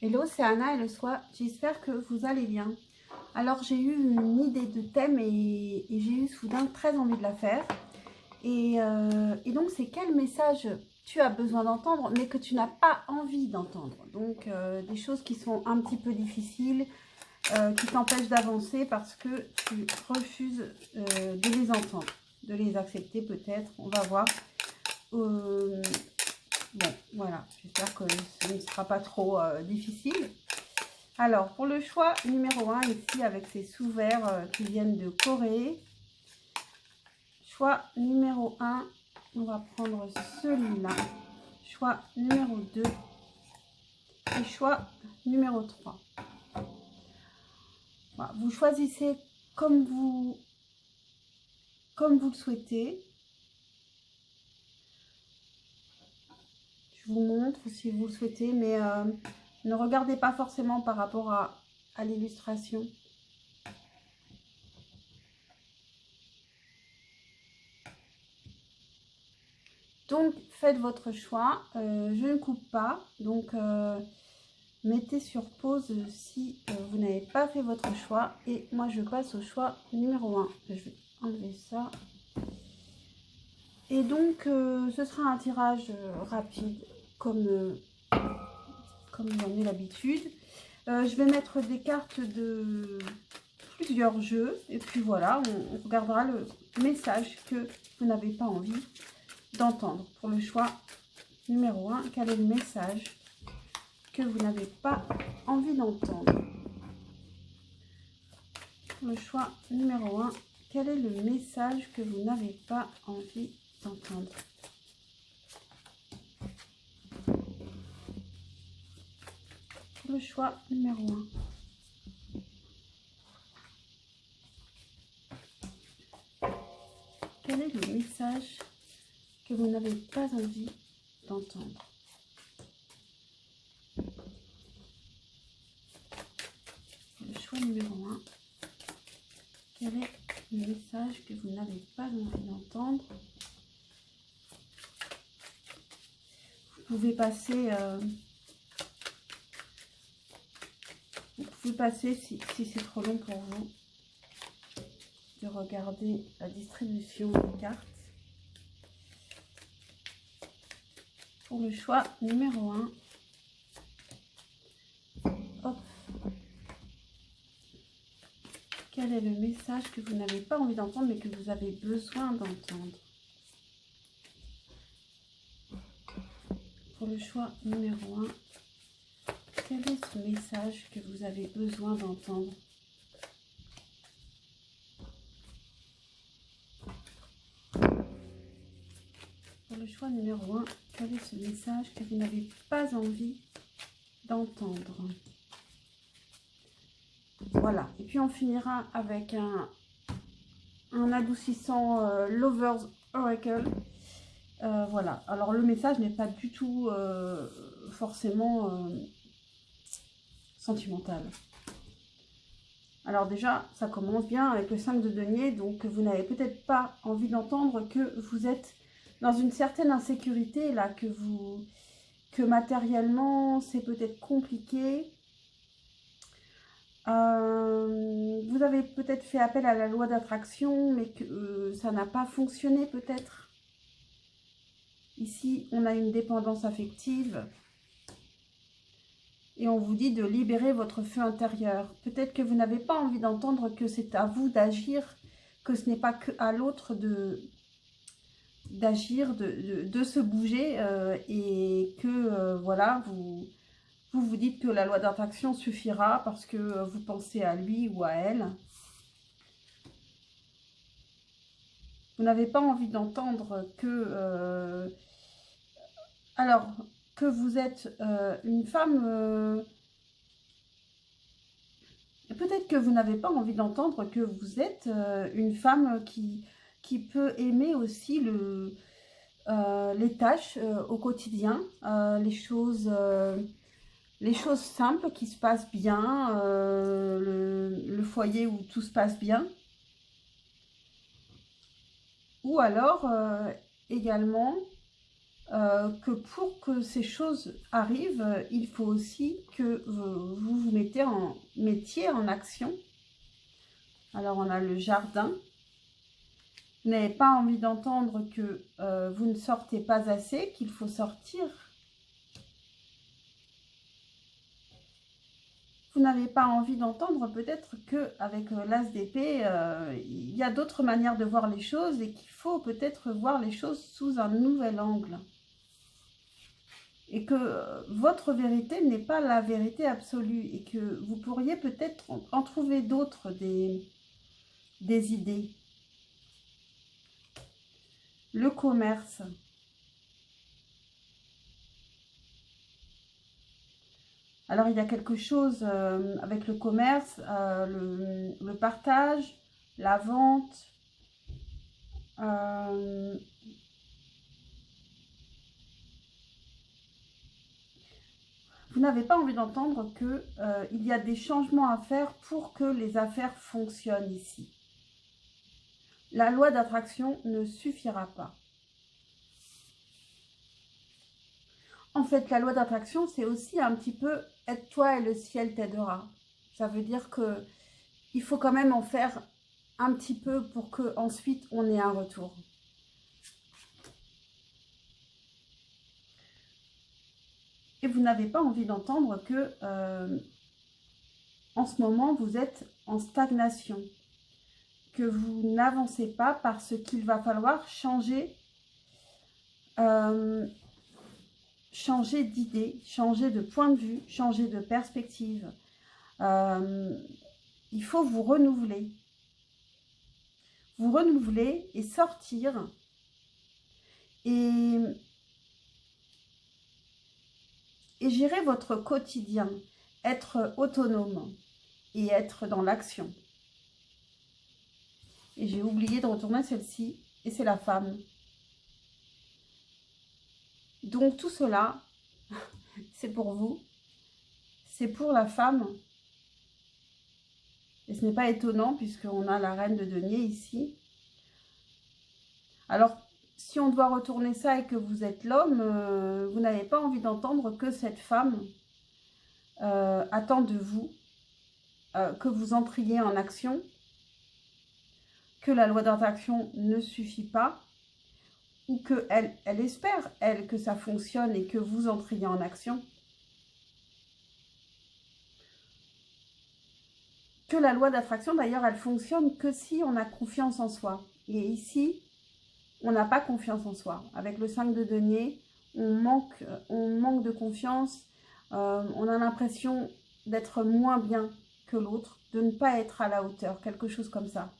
Hello, c'est Anna et le soir. J'espère que vous allez bien. Alors, j'ai eu une idée de thème et j'ai eu soudain très envie de la faire. Et donc, c'est quel message tu as besoin d'entendre, mais que tu n'as pas envie d'entendre. Donc, des choses qui sont un petit peu difficiles, qui t'empêchent d'avancer parce que tu refuses de les entendre, de les accepter peut-être. On va voir. Bon, voilà, j'espère que ce ne sera pas trop difficile. Alors, pour le choix numéro 1, ici, avec ces sous-verts qui viennent de Corée. Choix numéro 1, on va prendre celui-là. Choix numéro 2 et choix numéro 3. Voilà, vous choisissez comme vous le souhaitez. Je vous montre si vous le souhaitez, mais ne regardez pas forcément par rapport à l'illustration. Donc, faites votre choix. Je ne coupe pas. Donc, mettez sur pause si vous n'avez pas fait votre choix. Et moi, je passe au choix numéro 1. Je vais enlever ça. Et donc, ce sera un tirage rapide, comme j'en ai l'habitude. Je vais mettre des cartes de plusieurs jeux. Et puis voilà, on regardera le message que vous n'avez pas envie d'entendre. Pour le choix numéro 1, quel est le message que vous n'avez pas envie d'entendre? Pour le choix numéro 1, quel est le message que vous n'avez pas envie d'entendre? Pour le choix numéro 1, quel est le message que vous n'avez pas envie d'entendre? Pour le choix numéro 1, quel est le message que vous n'avez pas envie d'entendre? Vous pouvez passer, si c'est trop long pour vous, de regarder la distribution des cartes. Pour le choix numéro 1, hop. Quel est le message que vous n'avez pas envie d'entendre mais que vous avez besoin d'entendre? Pour le choix numéro 1, quel est ce message que vous avez besoin d'entendre? Pour le choix numéro 1, quel est ce message que vous n'avez pas envie d'entendre? Voilà, et puis on finira avec un adoucissant Lover's Oracle. Voilà, alors le message n'est pas du tout forcément sentimental. Alors déjà, ça commence bien avec le 5 de denier, donc vous n'avez peut-être pas envie d'entendre que vous êtes dans une certaine insécurité, là, que matériellement, c'est peut-être compliqué. Vous avez peut-être fait appel à la loi d'attraction, mais que ça n'a pas fonctionné peut-être. Ici, on a une dépendance affective. Et on vous dit de libérer votre feu intérieur. Peut-être que vous n'avez pas envie d'entendre que c'est à vous d'agir, que ce n'est pas que à l'autre d'agir, de se bouger et que voilà, vous dites que la loi d'attraction suffira parce que vous pensez à lui ou à elle. Vous n'avez pas envie d'entendre que... alors, que vous êtes une femme... peut-être que vous n'avez pas envie d'entendre que vous êtes une femme qui peut aimer aussi les tâches au quotidien, les choses simples qui se passent bien, le foyer où tout se passe bien. Ou alors, également, que pour que ces choses arrivent, il faut aussi que vous vous mettiez en action. Alors, on a le jardin. Vous n'avez pas envie d'entendre que vous ne sortez pas assez, qu'il faut sortir. Vous n'avez pas envie d'entendre peut-être qu'avec l'as d'épée, il y a d'autres manières de voir les choses et qu'il faut peut-être voir les choses sous un nouvel angle. Et que votre vérité n'est pas la vérité absolue et que vous pourriez peut-être en trouver d'autres, des idées. Le commerce. Alors, il y a quelque chose avec le commerce, le partage, la vente. Vous n'avez pas envie d'entendre qu'il y a des changements à faire pour que les affaires fonctionnent ici. La loi d'attraction ne suffira pas. En fait, la loi d'attraction, c'est aussi un petit peu « aide-toi et le ciel t'aidera ». Ça veut dire qu'il faut quand même en faire un petit peu pour qu'ensuite on ait un retour. Et vous n'avez pas envie d'entendre que en ce moment, vous êtes en stagnation, que vous n'avancez pas parce qu'il va falloir changer d'idée, changer de point de vue, changer de perspective. Il faut vous renouveler. Vous renouveler et sortir et gérer votre quotidien, être autonome et être dans l'action. Et j'ai oublié de retourner celle-ci, et c'est la femme. Donc tout cela, c'est pour vous, c'est pour la femme. Et ce n'est pas étonnant puisqu'on a la reine de denier ici. Alors, si on doit retourner ça et que vous êtes l'homme, vous n'avez pas envie d'entendre que cette femme attend de vous que vous entriez en action, que la loi d'attraction ne suffit pas, ou qu'elle espère, elle, que ça fonctionne et que vous entriez en action. Que la loi d'attraction, d'ailleurs, elle fonctionne que si on a confiance en soi. Et ici, on n'a pas confiance en soi. Avec le 5 de denier, on manque de confiance, on a l'impression d'être moins bien que l'autre, de ne pas être à la hauteur, quelque chose comme ça.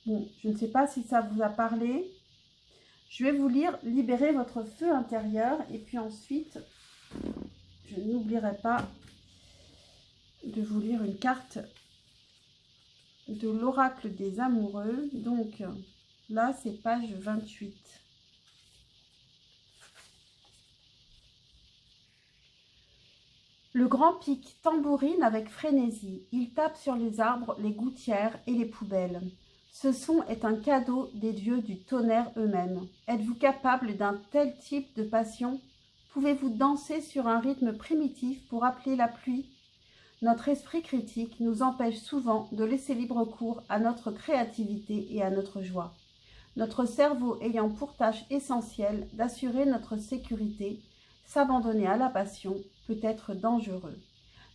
Bon, je ne sais pas si ça vous a parlé. Je vais vous lire « Libérez votre feu intérieur » et puis ensuite, je n'oublierai pas de vous lire une carte de l'oracle des amoureux. Donc là, c'est page 28. Le grand pic tambourine avec frénésie. Il tape sur les arbres, les gouttières et les poubelles. Ce son est un cadeau des dieux du tonnerre eux-mêmes. Êtes-vous capable d'un tel type de passion? Pouvez-vous danser sur un rythme primitif pour appeler la pluie? Notre esprit critique nous empêche souvent de laisser libre cours à notre créativité et à notre joie. Notre cerveau ayant pour tâche essentielle d'assurer notre sécurité, s'abandonner à la passion peut être dangereux.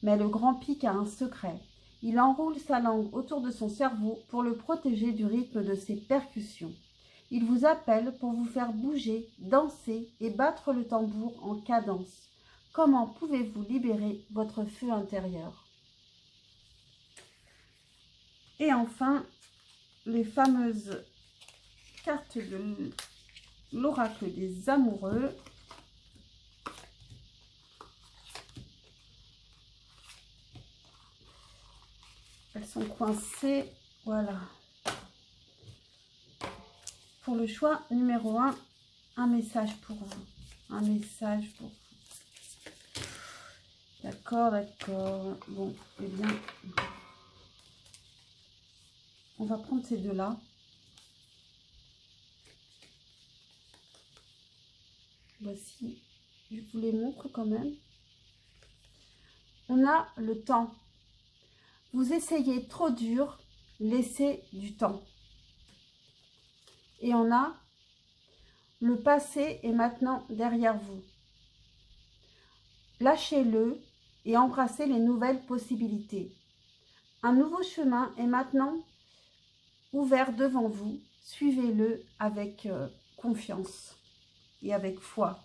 Mais le grand pic a un secret. Il enroule sa langue autour de son cerveau pour le protéger du rythme de ses percussions. Il vous appelle pour vous faire bouger, danser et battre le tambour en cadence. Comment pouvez-vous libérer votre feu intérieur? Et enfin, les fameuses cartes de l'oracle des amoureux. Elles sont coincées, voilà. Pour le choix numéro 1, un message pour vous. Un message pour vous. D'accord, d'accord. Bon, eh bien, on va prendre ces deux-là. Voici, je vous les montre quand même. On a le temps. Vous essayez trop dur, laissez du temps. Et on a le passé est maintenant derrière vous. Lâchez-le et embrassez les nouvelles possibilités. Un nouveau chemin est maintenant ouvert devant vous. Suivez-le avec confiance et avec foi.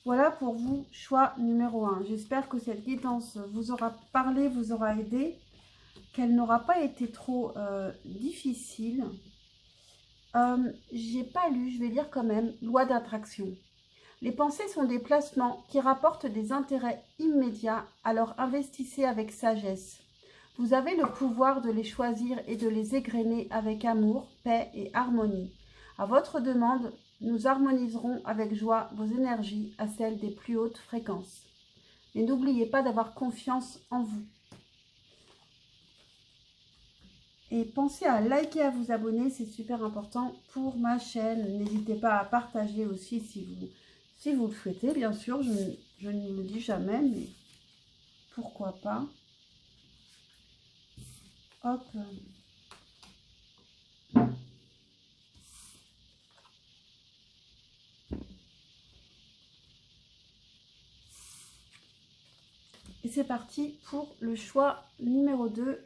Voilà pour vous, choix numéro 1. J'espère que cette guidance vous aura parlé, vous aura aidé, qu'elle n'aura pas été trop difficile. J'ai pas lu, je vais lire quand même, loi d'attraction. Les pensées sont des placements qui rapportent des intérêts immédiats, alors investissez avec sagesse. Vous avez le pouvoir de les choisir et de les égrener avec amour, paix et harmonie. À votre demande, nous harmoniserons avec joie vos énergies à celles des plus hautes fréquences. Mais n'oubliez pas d'avoir confiance en vous. Et pensez à liker, à vous abonner, c'est super important pour ma chaîne. N'hésitez pas à partager aussi si vous le souhaitez. Bien sûr, je ne le dis jamais, mais pourquoi pas. Hop. Et c'est parti pour le choix numéro 2.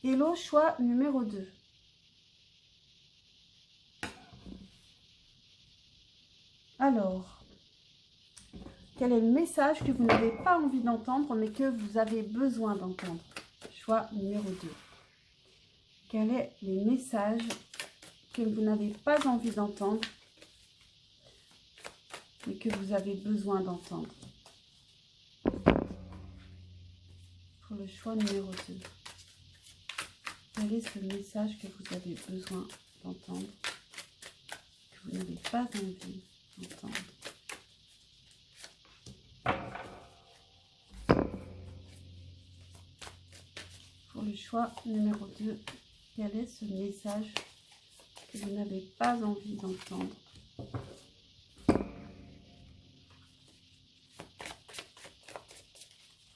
Hello, choix numéro 2. Alors, quel est le message que vous n'avez pas envie d'entendre, mais que vous avez besoin d'entendre? Choix numéro 2. Quel est le message que vous n'avez pas envie d'entendre, mais que vous avez besoin d'entendre? Pour le choix numéro 2. Quel est ce message que vous avez besoin d'entendre, que vous n'avez pas envie d'entendre? Pour le choix numéro 2, quel est ce message que vous n'avez pas envie d'entendre?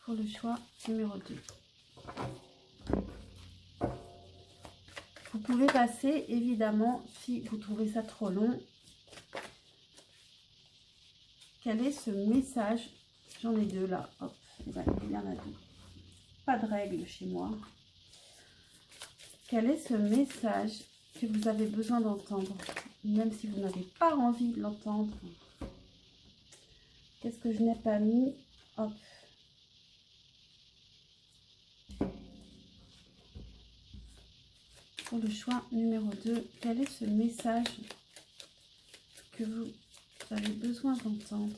Pour le choix numéro 2. Vous pouvez passer, évidemment, si vous trouvez ça trop long. Quel est ce message? J'en ai deux là. Hop, il y en a deux. Pas de règle chez moi. Quel est ce message que vous avez besoin d'entendre, même si vous n'avez pas envie de l'entendre? Qu'est-ce que je n'ai pas mis? Hop. Pour le choix numéro 2, quel est ce message que vous avez besoin d'entendre?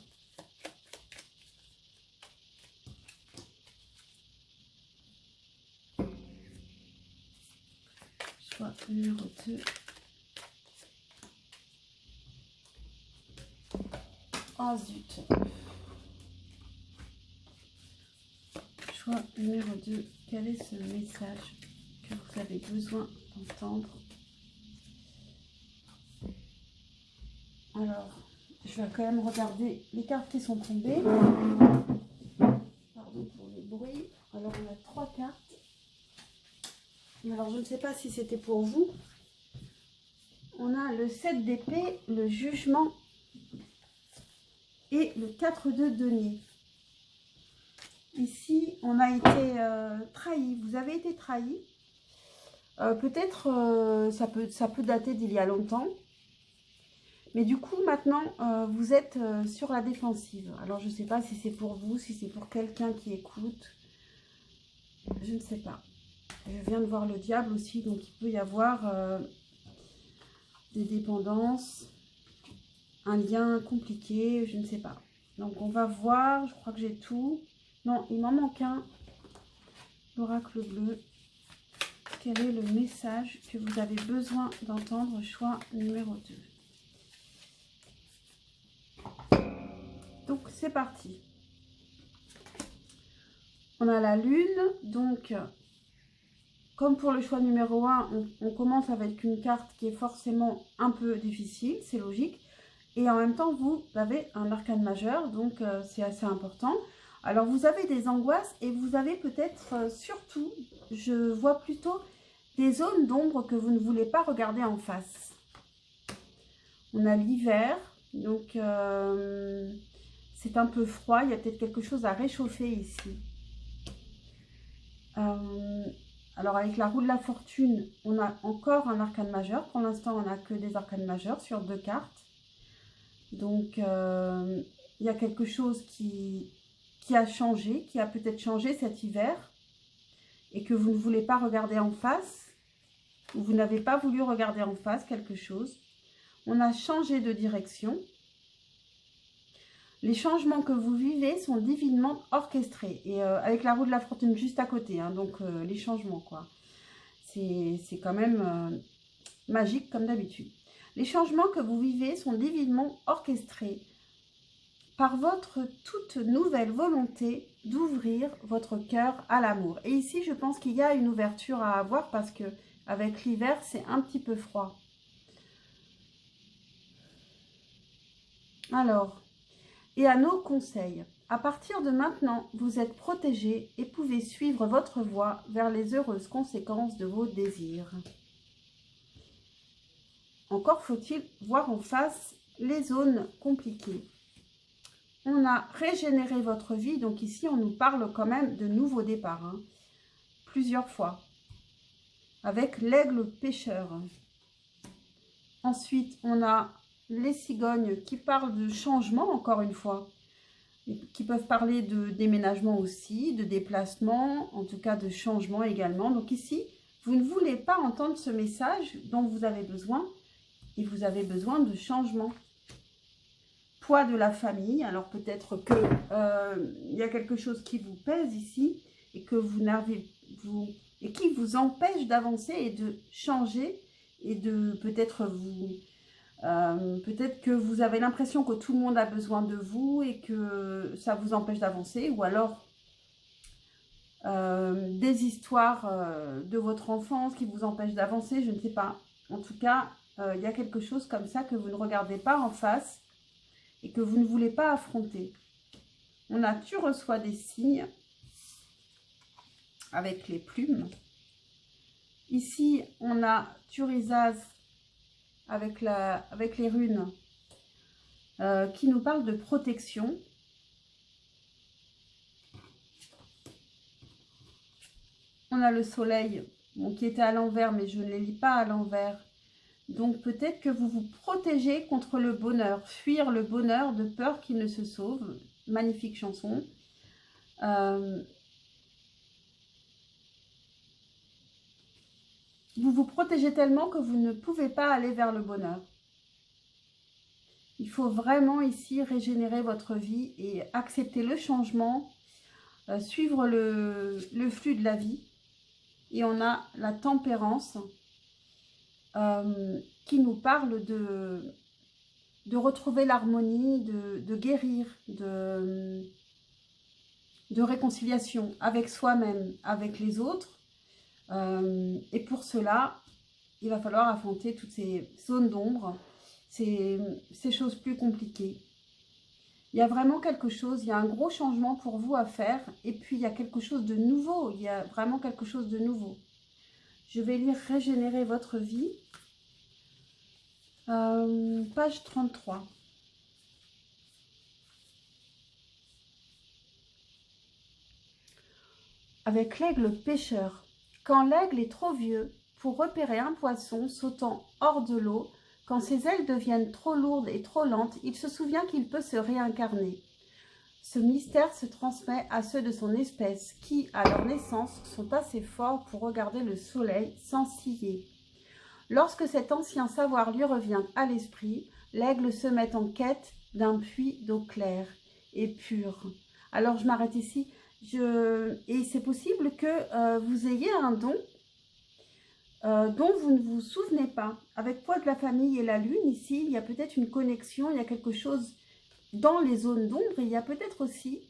Choix numéro 2. Oh zut. Choix numéro 2, quel est ce message que vous avez besoin d'entendre? Alors, je vais quand même regarder les cartes qui sont tombées. Pardon pour le bruit. Alors, on a 3 cartes. Alors, je ne sais pas si c'était pour vous. On a le 7 d'épée, le jugement et le 4 de denier. Ici, on a été trahi. Vous avez été trahi. Peut-être ça peut dater d'il y a longtemps. Mais du coup, maintenant, vous êtes sur la défensive. Alors, je ne sais pas si c'est pour vous, si c'est pour quelqu'un qui écoute. Je ne sais pas. Je viens de voir le diable aussi, donc il peut y avoir des dépendances, un lien compliqué, je ne sais pas. Donc, on va voir. Je crois que j'ai tout. Non, il m'en manque un. L'oracle bleu. Quel est le message que vous avez besoin d'entendre? Choix numéro 2. Donc, c'est parti. On a la lune, donc comme pour le choix numéro 1, on commence avec une carte qui est forcément un peu difficile, c'est logique. Et en même temps, vous avez un arcane majeur, donc c'est assez important. Alors, vous avez des angoisses et vous avez peut-être surtout, je vois plutôt des zones d'ombre que vous ne voulez pas regarder en face. On a l'hiver, donc c'est un peu froid, il y a peut-être quelque chose à réchauffer ici. Alors avec la roue de la fortune, on a encore un arcane majeur. Pour l'instant, on n'a que des arcanes majeurs sur 2 cartes. Donc il y a quelque chose qui a changé, qui a peut-être changé cet hiver et que vous ne voulez pas regarder en face, ou vous n'avez pas voulu regarder en face quelque chose. On a changé de direction. Les changements que vous vivez sont divinement orchestrés. Et avec la roue de la fortune juste à côté, hein, donc les changements, quoi. C'est quand même magique comme d'habitude. Les changements que vous vivez sont divinement orchestrés par votre toute nouvelle volonté d'ouvrir votre cœur à l'amour. Et ici, je pense qu'il y a une ouverture à avoir parce que avec l'hiver, c'est un petit peu froid. Alors, et à nos conseils. À partir de maintenant, vous êtes protégés et pouvez suivre votre voie vers les heureuses conséquences de vos désirs. Encore faut-il voir en face les zones compliquées. On a régénéré votre vie, donc ici on nous parle quand même de nouveaux départs, hein, plusieurs fois, avec l'aigle pêcheur. Ensuite, on a les cigognes qui parlent de changement, encore une fois, qui peuvent parler de déménagement aussi, de déplacement, en tout cas de changement également. Donc ici, vous ne voulez pas entendre ce message dont vous avez besoin, et vous avez besoin de changement. Poids de la famille, alors peut-être que y a quelque chose qui vous pèse ici, et que et qui vous empêche d'avancer et de changer, et de peut-être peut-être que vous avez l'impression que tout le monde a besoin de vous et que ça vous empêche d'avancer, ou alors des histoires de votre enfance qui vous empêchent d'avancer, je ne sais pas. En tout cas, il y a quelque chose comme ça que vous ne regardez pas en face et que vous ne voulez pas affronter. On a tu reçois des signes avec les plumes. Ici, on a Turisaz avec les runes qui nous parlent de protection. On a le soleil, bon, qui était à l'envers, mais je ne les lis pas à l'envers. Donc peut-être que vous vous protégez contre le bonheur, fuir le bonheur de peur qu'il ne se sauve. Magnifique chanson. Vous vous protégez tellement que vous ne pouvez pas aller vers le bonheur. Il faut vraiment ici régénérer votre vie et accepter le changement, suivre le flux de la vie. Et on a la tempérance qui nous parle de retrouver l'harmonie, de guérir, de réconciliation avec soi-même, avec les autres. Et pour cela, il va falloir affronter toutes ces zones d'ombre, ces choses plus compliquées. Il y a vraiment quelque chose, il y a un gros changement pour vous à faire. Et puis, il y a quelque chose de nouveau. Il y a vraiment quelque chose de nouveau. Je vais lire « Régénérer votre vie ». Page 33. Avec l'aigle pêcheur. Quand l'aigle est trop vieux pour repérer un poisson sautant hors de l'eau, quand ses ailes deviennent trop lourdes et trop lentes, il se souvient qu'il peut se réincarner. Ce mystère se transmet à ceux de son espèce qui, à leur naissance, sont assez forts pour regarder le soleil sans ciller. Lorsque cet ancien savoir lui revient à l'esprit, l'aigle se met en quête d'un puits d'eau claire et pure. Alors je m'arrête ici. Et c'est possible que vous ayez un don dont vous ne vous souvenez pas. Avec poids de la famille et la lune, ici, il y a peut-être une connexion, il y a quelque chose dans les zones d'ombre. Il y a peut-être aussi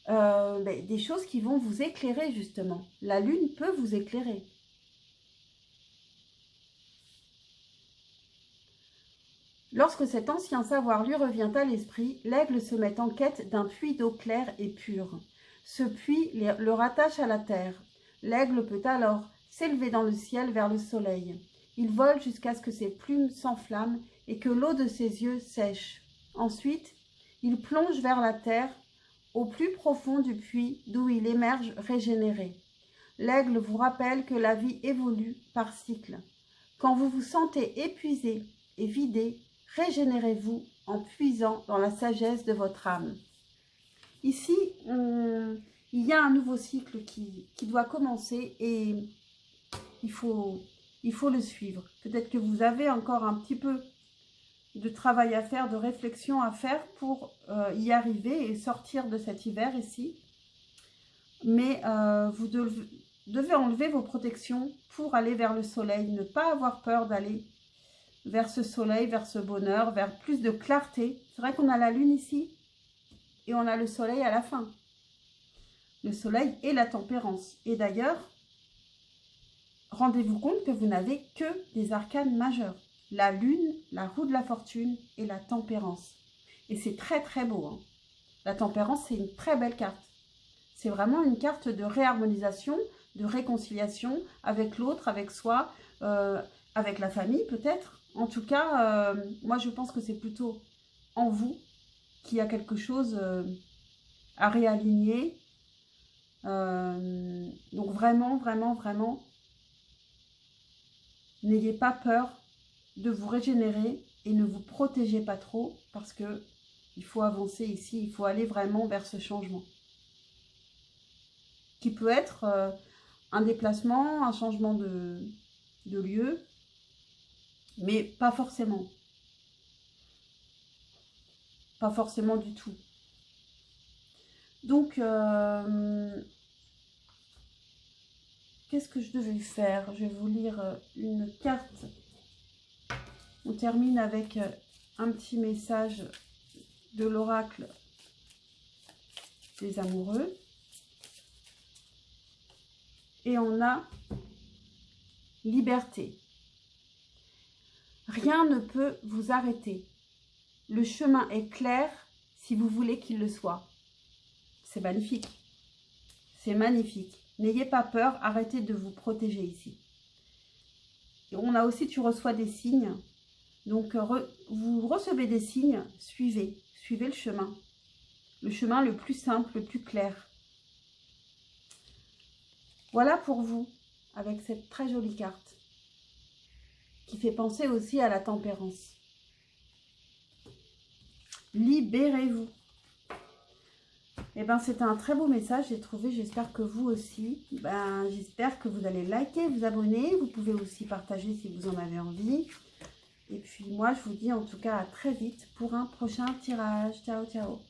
des choses qui vont vous éclairer justement. La lune peut vous éclairer. Lorsque cet ancien savoir lui revient à l'esprit, l'aigle se met en quête d'un puits d'eau claire et pure. Ce puits le rattache à la terre. L'aigle peut alors s'élever dans le ciel vers le soleil. Il vole jusqu'à ce que ses plumes s'enflamment et que l'eau de ses yeux sèche. Ensuite, il plonge vers la terre, au plus profond du puits d'où il émerge régénéré. L'aigle vous rappelle que la vie évolue par cycle. Quand vous vous sentez épuisé et vidé, régénérez-vous en puisant dans la sagesse de votre âme. Ici, il y a un nouveau cycle qui doit commencer et il faut le suivre. Peut-être que vous avez encore un petit peu de travail à faire, de réflexion à faire pour y arriver et sortir de cet hiver ici. Mais vous devez enlever vos protections pour aller vers le soleil. Ne pas avoir peur d'aller vers ce soleil, vers ce bonheur, vers plus de clarté. C'est vrai qu'on a la lune ici et on a le soleil à la fin. Le soleil et la tempérance. Et d'ailleurs, rendez-vous compte que vous n'avez que des arcanes majeurs. La lune, la roue de la fortune et la tempérance. Et c'est très très beau. Hein. La tempérance, c'est une très belle carte. C'est vraiment une carte de réharmonisation, de réconciliation avec l'autre, avec soi, avec la famille peut-être. En tout cas, moi je pense que c'est plutôt en vous qu'il y a quelque chose à réaligner. Donc vraiment, vraiment, vraiment, n'ayez pas peur de vous régénérer et ne vous protégez pas trop parce que il faut avancer ici, il faut aller vraiment vers ce changement. Qui peut être un déplacement, un changement de lieu, mais pas forcément. Pas forcément du tout. Donc, qu'est-ce que je devais faire? Je vais vous lire une carte. On termine avec un petit message de l'oracle des amoureux. Et on a liberté. Rien ne peut vous arrêter. Le chemin est clair si vous voulez qu'il le soit. C'est magnifique. C'est magnifique. N'ayez pas peur, arrêtez de vous protéger ici. Et on a aussi, tu reçois des signes. Donc, vous recevez des signes, suivez. Suivez le chemin. Le chemin le plus simple, le plus clair. Voilà pour vous, avec cette très jolie carte, qui fait penser aussi à la tempérance. Libérez-vous. Et ben c'était un très beau message, j'ai trouvé, j'espère que vous aussi. J'espère que vous allez liker, vous abonner. Vous pouvez aussi partager si vous en avez envie. Et puis moi, je vous dis en tout cas à très vite pour un prochain tirage. Ciao, ciao.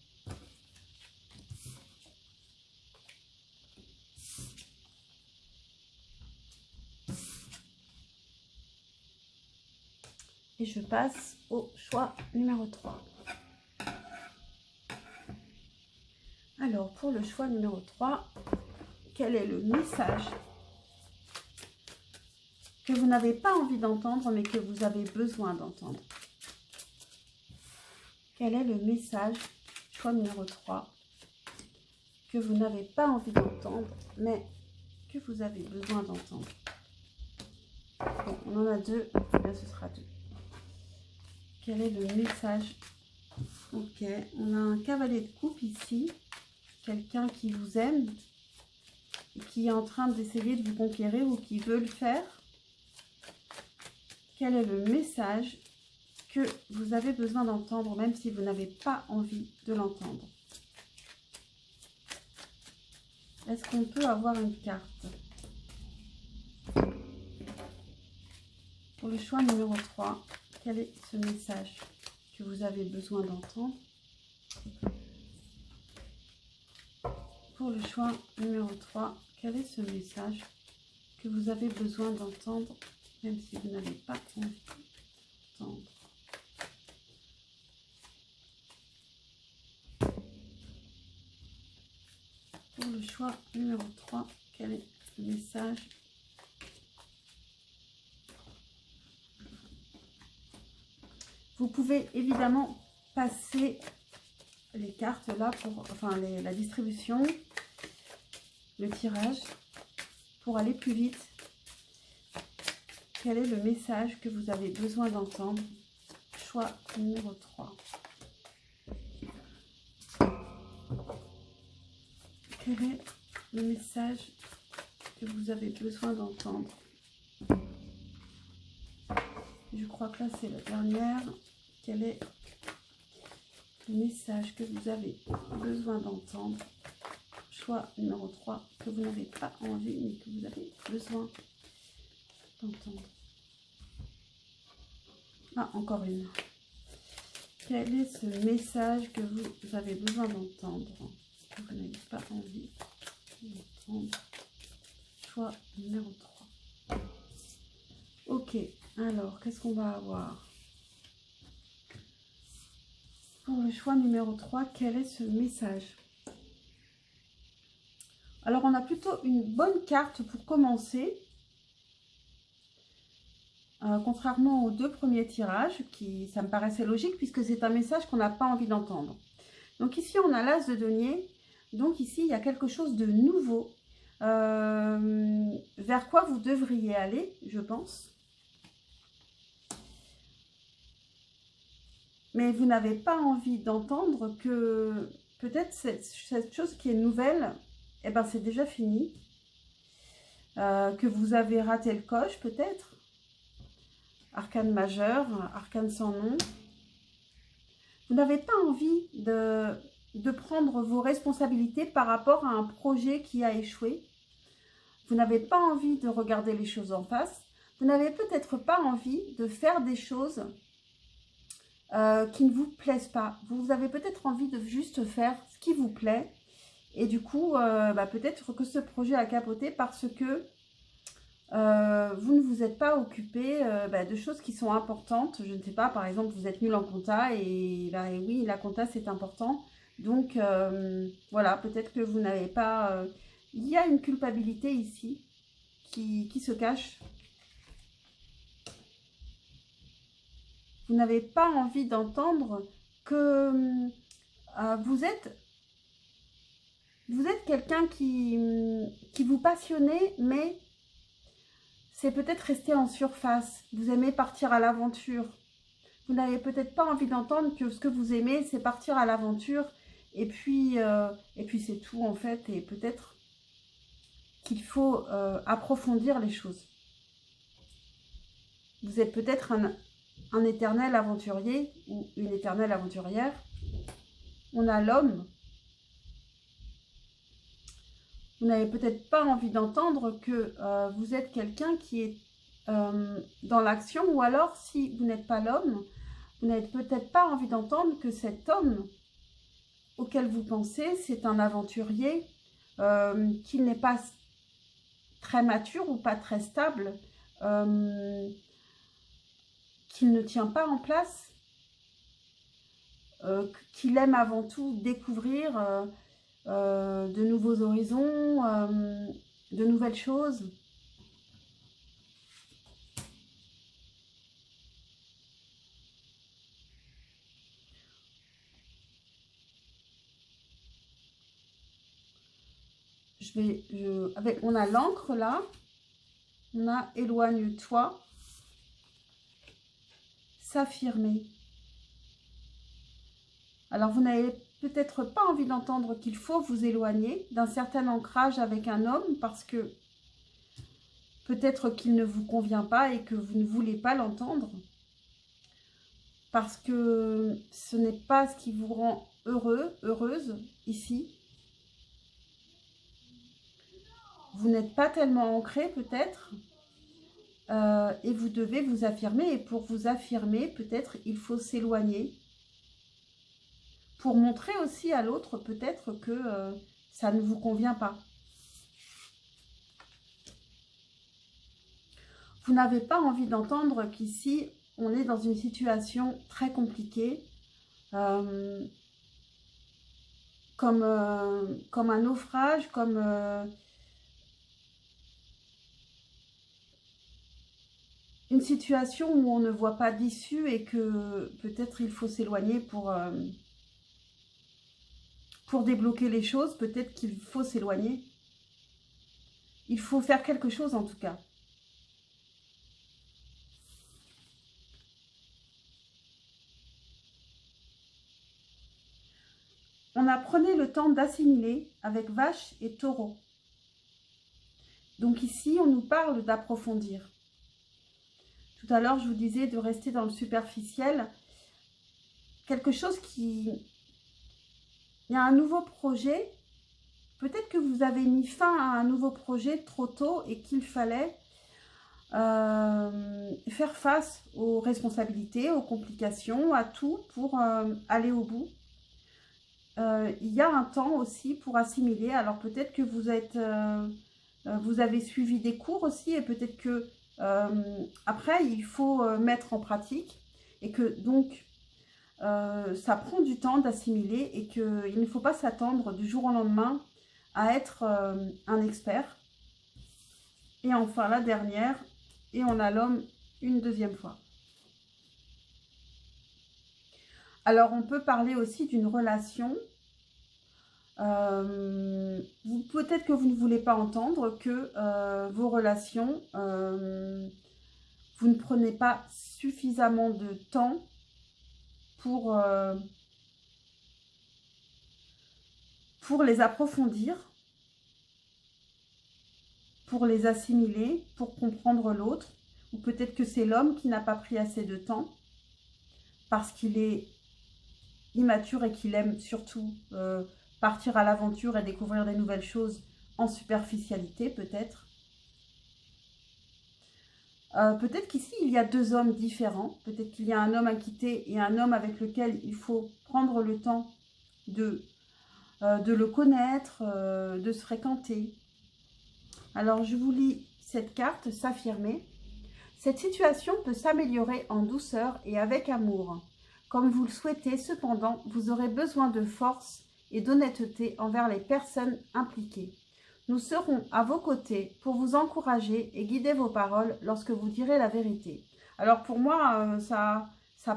Et je passe au choix numéro 3. Alors, pour le choix numéro 3, quel est le message que vous n'avez pas envie d'entendre, mais que vous avez besoin d'entendre? Quel est le message, choix numéro 3, que vous n'avez pas envie d'entendre, mais que vous avez besoin d'entendre? Bon, on en a deux, là ce sera deux. Quel est le message? Ok, on a un cavalier de coupe ici. Quelqu'un qui vous aime, qui est en train d'essayer de vous conquérir ou qui veut le faire. Quel est le message que vous avez besoin d'entendre, même si vous n'avez pas envie de l'entendre? Est-ce qu'on peut avoir une carte? Pour le choix numéro 3, quel est ce message que vous avez besoin d'entendre? Pour le choix numéro 3, quel est ce message que vous avez besoin d'entendre, même si vous n'avez pas envie d'entendre? Pour le choix numéro 3, quel est le message? Vous pouvez évidemment passer les cartes là, enfin la distribution, le tirage, pour aller plus vite. Quel est le message que vous avez besoin d'entendre? Choix numéro 3. Quel est le message que vous avez besoin d'entendre? Je crois que là, c'est la dernière. Quel est le message que vous avez besoin d'entendre? Choix numéro 3, que vous n'avez pas envie, mais que vous avez besoin d'entendre. Ah, encore une. Quel est ce message que vous avez besoin d'entendre, que vous n'avez pas envie d'entendre? Choix numéro 3. Ok, alors, qu'est-ce qu'on va avoir? Pour le choix numéro 3, quel est ce message? Alors, on a plutôt une bonne carte pour commencer. Contrairement aux 2 premiers tirages, ça me paraissait logique puisque c'est un message qu'on n'a pas envie d'entendre. Donc ici, on a l'As de denier. Donc ici, il y a quelque chose de nouveau vers quoi vous devriez aller, je pense. Mais vous n'avez pas envie d'entendre que peut-être cette chose qui est nouvelle, eh ben, c'est déjà fini. Que vous avez raté le coche peut-être. Arcane majeur, arcane sans nom. Vous n'avez pas envie de prendre vos responsabilités par rapport à un projet qui a échoué. Vous n'avez pas envie de regarder les choses en face. Vous n'avez peut-être pas envie de faire des choses qui ne vous plaisent pas. Vous avez peut-être envie de juste faire ce qui vous plaît. Et du coup, peut-être que ce projet a capoté parce que vous ne vous êtes pas occupé de choses qui sont importantes. Je ne sais pas, par exemple, vous êtes nul en compta et oui, la compta c'est important. Donc voilà, peut-être que vous n'avez pas... il y a une culpabilité ici qui se cache. Vous n'avez pas envie d'entendre que vous êtes quelqu'un qui vous passionnait, mais c'est peut-être rester en surface. Vous aimez partir à l'aventure. Vous n'avez peut-être pas envie d'entendre que ce que vous aimez, c'est partir à l'aventure. Et puis c'est tout en fait. Et peut-être qu'il faut approfondir les choses. Vous êtes peut-être un éternel aventurier ou une éternelle aventurière. On a l'homme. Vous n'avez peut-être pas envie d'entendre que vous êtes quelqu'un qui est dans l'action, ou alors si vous n'êtes pas l'homme, vous n'avez peut-être pas envie d'entendre que cet homme auquel vous pensez, c'est un aventurier qui n'est pas très mature ou pas très stable, qu'il ne tient pas en place, qu'il aime avant tout découvrir de nouveaux horizons, de nouvelles choses. On a l'encre là, on a éloigne-toi, s'affirmer. Alors vous n'avez peut-être pas envie d'entendre qu'il faut vous éloigner d'un certain ancrage avec un homme parce que peut-être qu'il ne vous convient pas et que vous ne voulez pas l'entendre. Parce que ce n'est pas ce qui vous rend heureux, heureuse ici. Vous n'êtes pas tellement ancré peut-être et vous devez vous affirmer. Et pour vous affirmer, peut-être il faut s'éloigner. Pour montrer aussi à l'autre peut-être que ça ne vous convient pas. Vous n'avez pas envie d'entendre qu'ici, on est dans une situation très compliquée. comme un naufrage, comme une situation où on ne voit pas d'issue et que peut-être il faut s'éloigner pour débloquer les choses. Peut-être qu'il faut s'éloigner. Il faut faire quelque chose en tout cas. On a pris le temps d'assimiler avec vache et taureau. Donc ici, on nous parle d'approfondir. Tout à l'heure, je vous disais de rester dans le superficiel. Quelque chose qui... Il y a un nouveau projet. Peut-être que vous avez mis fin à un nouveau projet trop tôt et qu'il fallait faire face aux responsabilités, aux complications, à tout pour aller au bout. Il y a un temps aussi pour assimiler. Alors peut-être que vous avez suivi des cours aussi et peut-être que après il faut mettre en pratique et que donc ça prend du temps d'assimiler et qu'il ne faut pas s'attendre du jour au lendemain à être un expert. Et enfin la dernière, et on a l'homme une deuxième fois. Alors on peut parler aussi d'une relation. Peut-être que vous ne voulez pas entendre que vos relations, vous ne prenez pas suffisamment de temps pour les approfondir, pour les assimiler, pour comprendre l'autre. Ou peut-être que c'est l'homme qui n'a pas pris assez de temps parce qu'il est immature et qu'il aime surtout partir à l'aventure et découvrir des nouvelles choses en superficialité, peut-être. Peut-être qu'ici, il y a deux hommes différents. Peut-être qu'il y a un homme acquitté et un homme avec lequel il faut prendre le temps de le connaître, de se fréquenter. Alors, je vous lis cette carte, s'affirmer. Cette situation peut s'améliorer en douceur et avec amour. Comme vous le souhaitez, cependant, vous aurez besoin de force et d'honnêteté envers les personnes impliquées. Nous serons à vos côtés pour vous encourager et guider vos paroles lorsque vous direz la vérité. Alors pour moi, ça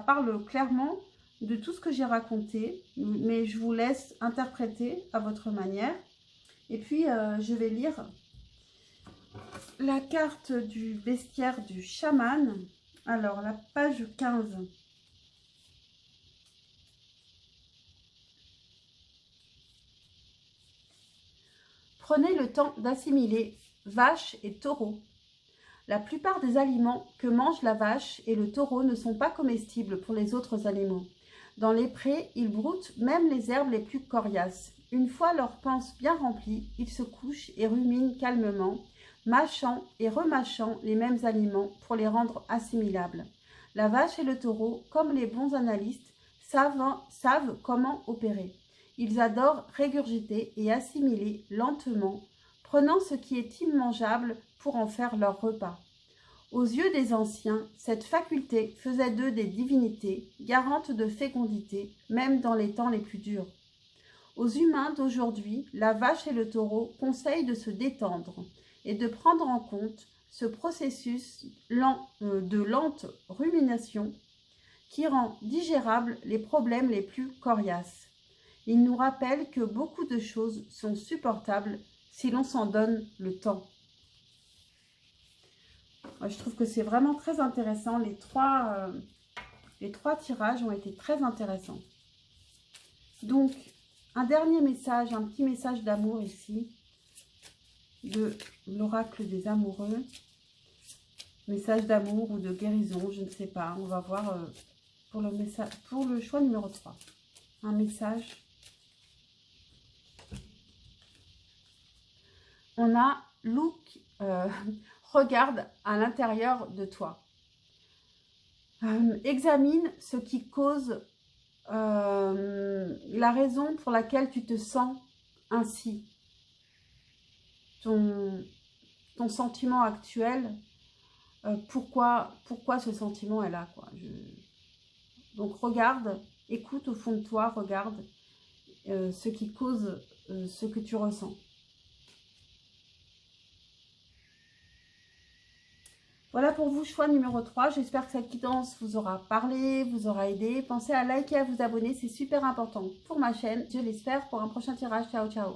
parle clairement de tout ce que j'ai raconté, mais je vous laisse interpréter à votre manière. Et puis, je vais lire la carte du bestiaire du chaman. Alors, la page 15. Prenez le temps d'assimiler vache et taureau. La plupart des aliments que mange la vache et le taureau ne sont pas comestibles pour les autres animaux. Dans les prés, ils broutent même les herbes les plus coriaces. Une fois leur panse bien remplie, ils se couchent et ruminent calmement, mâchant et remâchant les mêmes aliments pour les rendre assimilables. La vache et le taureau, comme les bons analystes, savent comment opérer. Ils adorent régurgiter et assimiler lentement, prenant ce qui est immangeable pour en faire leur repas. Aux yeux des anciens, cette faculté faisait d'eux des divinités, garantes de fécondité, même dans les temps les plus durs. Aux humains d'aujourd'hui, la vache et le taureau conseillent de se détendre et de prendre en compte ce processus de lente rumination qui rend digérables les problèmes les plus coriaces. Il nous rappelle que beaucoup de choses sont supportables si l'on s'en donne le temps. Je trouve que c'est vraiment très intéressant. Les trois tirages ont été très intéressants. Donc, un dernier message, un petit message d'amour ici, de l'oracle des amoureux. Message d'amour ou de guérison, je ne sais pas. On va voir pour le choix numéro 3. Un message. On a look, regarde à l'intérieur de toi. Examine ce qui cause la raison pour laquelle tu te sens ainsi. Ton sentiment actuel, pourquoi ce sentiment est là, quoi. Donc regarde, écoute au fond de toi, regarde ce qui cause ce que tu ressens. Voilà pour vous, choix numéro 3. J'espère que cette guidance vous aura parlé, vous aura aidé. Pensez à liker et à vous abonner, c'est super important pour ma chaîne. Je l'espère pour un prochain tirage. Ciao, ciao.